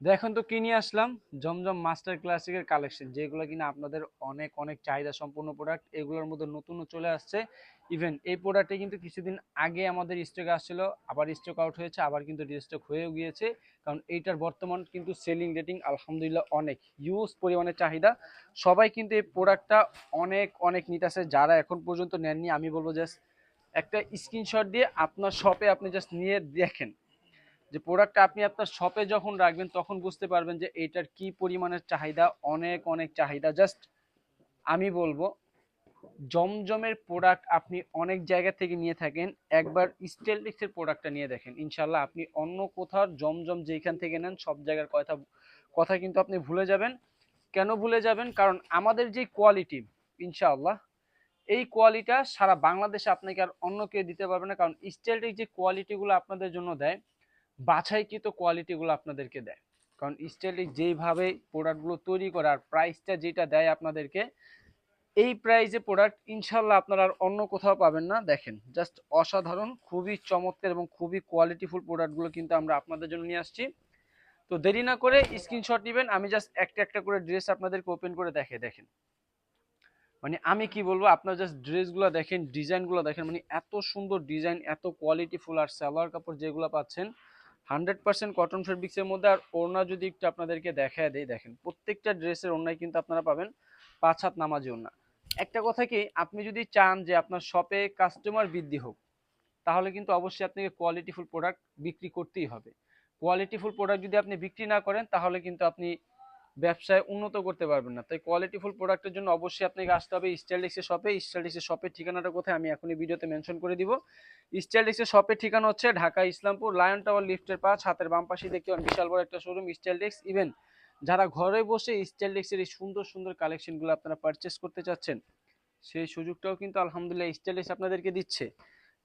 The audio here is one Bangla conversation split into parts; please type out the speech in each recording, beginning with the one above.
দেখুন তো কি নিয়ে আসলাম, জমজম মাস্টার ক্লাসিকের কালেকশন, যেগুলো কিনা আপনাদের অনেক অনেক চাহিদা সম্পূর্ণ প্রোডাক্ট। এগুলোর মধ্যে নতুনও চলে আসছে। ইভেন এই প্রোডাক্টে কিন্তু কিছুদিন আগে আমাদের স্টকে আসছিল, আবার স্টক আউট হয়েছে, আবার কিন্তু রিস্টক হয়েও গিয়েছে। কারণ এইটার বর্তমান কিন্তু সেলিং রেটিং আলহামদুলিল্লাহ অনেক হিউজ পরিমাণে চাহিদা। সবাই কিন্তু এই প্রোডাক্টটা অনেক অনেক নিতেছে। যারা এখন পর্যন্ত নেননি, আমি বলবো জাস্ট একটা স্ক্রিনশট দিয়ে আপনার শপে আপনি জাস্ট নিয়ে দেখেন যে প্রোডাক্টটা আপনি আপনার শপে যখন রাখবেন তখন বুঝতে পারবেন যে এটার কি পরিমাণের চাহিদা, অনেক অনেক চাহিদা। জাস্ট আমি বলবো জমজমের প্রোডাক্ট আপনি অনেক জায়গা থেকে নিয়ে থাকেন, একবার স্টেলটিক্সের প্রোডাক্টটা নিয়ে দেখেন, ইনশাল্লাহ আপনি অন্য কোথাও জমজম যেখান থেকে নেন সব জায়গার কথা কথা কিন্তু আপনি ভুলে যাবেন। কেন ভুলে যাবেন? কারণ আমাদের যে কোয়ালিটি, ইনশাআল্লাহ এই কোয়ালিটা সারা বাংলাদেশে আপনাকে আর অন্য কেউ দিতে পারবে না। কারণ স্টেলটিক যে কোয়ালিটিগুলো আপনাদের জন্য দেয়, বাছাইকৃত কোয়ালিটিগুলো আপনাদেরকে দেয়। কারণ স্টাইলিশ যেইভাবে প্রোডাক্টগুলো তৈরি করে আর প্রাইসটা যেটা দেয় আপনাদেরকে, এই প্রাইসে প্রোডাক্ট ইনশাল্লাহ আপনারা আর অন্য কোথাও পাবেন না। দেখেন জাস্ট অসাধারণ, খুবই চমৎকার এবং খুবই কোয়ালিটিফুল প্রোডাক্টগুলো কিন্তু আমরা আপনাদের জন্য নিয়ে আসছি। তো দেরি না করে স্ক্রিনশট নেবেন। আমি জাস্ট একটা একটা করে ড্রেস আপনাদেরকে ওপেন করে দেখেন, মানে আমি কি বলবো, আপনার জাস্ট ড্রেসগুলো দেখেন, ডিজাইনগুলো দেখেন, মানে এত সুন্দর ডিজাইন, এত কোয়ালিটিফুল। আর সালোয়ার কাপড় যেগুলো পাচ্ছেন 100% কটন ফেব্রিক্সের মধ্যে। আর ওড়না যদি একটু আপনাদেরকে দেখায় দেই, দেখেন প্রত্যেকটা ড্রেসের ওড়নায় কিন্তু আপনারা পাবেন 5 হাত নামাজি ওড়না। একটা কথা কি, আপনি যদি চান যে আপনার শপে কাস্টমার বৃদ্ধি হোক, তাহলে কিন্তু অবশ্যই আপনাকে কোয়ালিটিফুল প্রোডাক্ট বিক্রি করতেই হবে। কোয়ালিটিফুল প্রোডাক্ট যদি আপনি বিক্রি না করেন, তাহলে কিন্তু আপনি ব্যবসায় উন্নত করতে পারবেন না। তাই কোয়ালিটিফুল প্রোডাক্টের জন্য অবশ্যই আপনাকে আসতে হবে স্টাইলিক্সের শপে। স্টাইলিক্সের শপের ঠিকানাটা কোথায় আমি এখনই ভিডিওতে মেনশন করে দিব। স্টাইলিক্সের শপের ঠিকানা হচ্ছে ঢাকা ইসলামপুর লায়ন টাওয়ার লিফটের 5, হাতের বাম পাশে দেখতে পান বিশাল বড় একটা শোরুম স্টাইলিক্স। ইভেন যারা ঘরে বসে স্টাইলিক্সের এই সুন্দর সুন্দর কালেকশনগুলো আপনারা পারচেস করতে চাচ্ছেন, সেই সুযোগটাও কিন্তু আলহামদুলিল্লাহ স্টাইলিক্স আপনাদেরকে দিচ্ছে।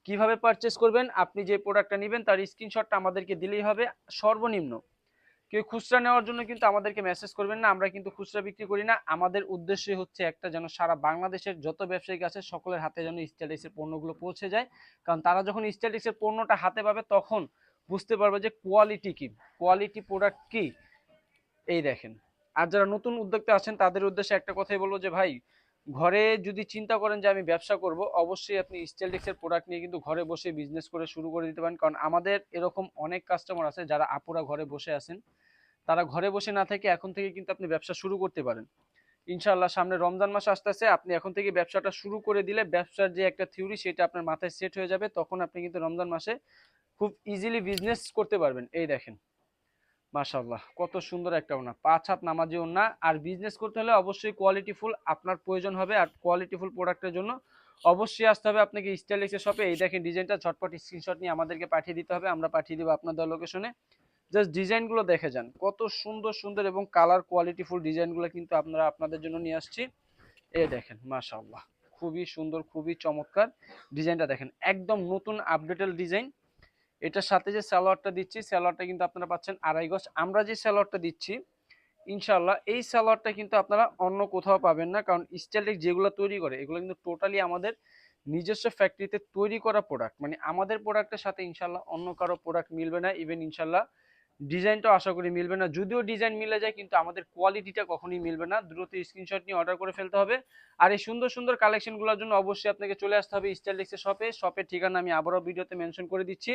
কিভাবে পারচেস করবেন? আপনি যে প্রোডাক্টটা নেবেন তার স্ক্রিনশটটা আমাদেরকে দিলেই হবে। সর্বনিম্ন কেউ খুচরা নেওয়ার জন্য কিন্তু আমাদেরকে মেসেজ করবেন না, আমরা কিন্তু খুচরা বিক্রি করি না। আমাদের উদ্দেশ্য হচ্ছে একটা, যেন সারা বাংলাদেশের যত ব্যবসায়িক আছে সকলের হাতে যেন স্টাইলিক্সের পণ্যগুলো পৌঁছে যায়। কারণ তারা যখন স্টাইলিক্সের পণ্যটা হাতে পাবে তখন বুঝতে পারবে যে কোয়ালিটি কি, কোয়ালিটি প্রোডাক্ট কি। এই দেখেন। আর যারা নতুন উদ্যোক্তা আছেন তাদের উদ্দেশ্যে একটা কথাই বলবো যে ভাই, ঘরে যদি চিন্তা করেন যে আমি ব্যবসা করব, অবশ্যই আপনি স্টাইলিক্সের প্রোডাক্ট নিয়ে কিন্তু ঘরে বসে বিজনেস করে শুরু করে দিতে পারেন। কারণ আমাদের এরকম অনেক কাস্টমার আছে যারা আপুরা ঘরে বসে আছেন, তারা ঘরে বসে না থেকে এখন থেকে কিন্তু আপনি ব্যবসা শুরু করতে পারেন। ইনশাআল্লাহ সামনে রমজান মাস আসতেছে, আপনি এখন থেকে ব্যবসাটা শুরু করে দিলে ব্যবসার যে একটা থিওরি সেটা আপনার মাথায় সেট হয়ে যাবে। তখন আপনি কিন্তু রমজান মাসে খুব ইজিলি বিজনেস করতে পারবেন। এই দেখেন মাশাআল্লাহ কত সুন্দর একটা ওড়না, 5 হাত নামাজি ওড়না। আর বিজনেস করতে হলে অবশ্যই কোয়ালিটিফুল আপনার প্রয়োজন হবে। আর কোয়ালিটিফুল প্রোডাক্টের জন্য অবশ্যই আসতে হবে আপনাকে স্টাইলিক্সের শপে। এই দেখেন ডিজাইনটা, ঝটপট স্ক্রিনশট নিয়ে আমাদেরকে পাঠিয়ে দিতে হবে, আমরা পাঠিয়ে দেবো আপনাদের লোকেশনে। জাস্ট ডিজাইনগুলো দেখে যান, কত সুন্দর সুন্দর এবং কালার কোয়ালিটিফুল ডিজাইনগুলো কিন্তু আপনারা আপনাদের জন্য নিয়ে আসছি। এই দেখেন মাশাআল্লাহ খুবই সুন্দর, খুবই চমৎকার। ডিজাইনটা দেখেন, একদম নতুন আপডেটেড ডিজাইন। এটার সাথে যে সালোয়ারটা দিচ্ছি, সালোয়ারটা কিন্তু আপনারা পাচ্ছেন 2.5 গজ। আমরা যে সালোয়ারটা দিচ্ছি ইনশাআল্লাহ এই সালোয়ারটা কিন্তু আপনারা অন্য কোথাও পাবেন না। কারণ স্টাইলিশ যেগুলো তৈরি করে এগুলো কিন্তু টোটালি আমাদের নিজস্ব ফ্যাক্টরিতে তৈরি করা প্রোডাক্ট। মানে আমাদের প্রোডাক্টের সাথে ইনশাআল্লাহ অন্য কারো প্রোডাক্ট মিলবে না। ইভেন ইনশাআল্লাহ ডিজাইনটাও আশা করি মিলবে না। যদিও ডিজাইন মিলে যায় কিন্তু আমাদের কোয়ালিটিটা কখনোই মিলবে না। দ্রুত স্ক্রিনশট নিয়ে অর্ডার করে ফেলতে হবে। আর এই সুন্দর সুন্দর কালেকশনগুলোর জন্য অবশ্যই আপনাকে চলে আসতে হবে স্টাইলিক্সের শপে। শপের ঠিকানা আমি আবারও ভিডিওতে মেনশন করে দিচ্ছি।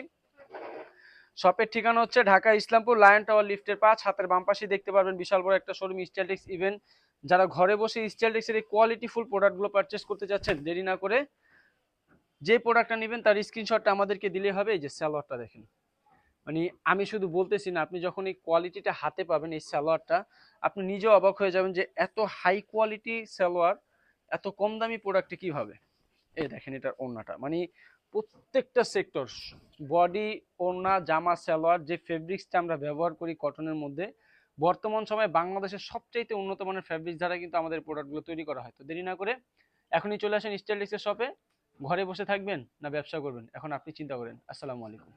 শপের ঠিকানা হচ্ছে ঢাকা ইসলামপুর লায়ন টাওয়ার লিফটের 5, হাতের বাম পাশে দেখতে পারবেন বিশাল বড় একটা শোরুম স্টাইলিক্স। ইভেন যারা ঘরে বসে স্টাইলিক্সের এই কোয়ালিটিফুল প্রোডাক্টগুলো পারচেস করতে যাচ্ছেন, দেরি না করে যে প্রোডাক্টটা নেবেন তার স্ক্রিনশটটা আমাদেরকে দিলে হবে। এই যে সালোয়ারটা দেখেন, মানে আমি শুধু বলতেছি না, আপনি যখন এই কোয়ালিটিটা হাতে পাবেন এই সালোয়ারটা, আপনি নিজেও অবাক হয়ে যাবেন যে এত হাই কোয়ালিটি সালোয়ার এত কম দামি প্রোডাক্টে কিভাবে। এই দেখেন এটার ওড়নাটা, মানে প্রত্যেকটা সেক্টর, বডি, ওড়না, জামা, সালোয়ার, যে ফেব্রিক্সটা আমরা ব্যবহার করি কটনের মধ্যে, বর্তমান সময়ে বাংলাদেশের সবচাইতে উন্নত মানের ফেব্রিক্স দ্বারা কিন্তু আমাদের প্রোডাক্টগুলো তৈরি করা হয়। তো দেরি না করে এখনই চলে আসেন স্টাইলিক্সের শপে। ঘরে বসে থাকবেন না ব্যবসা করবেন, এখন আপনি চিন্তা করেন। আসসালামু আলাইকুম।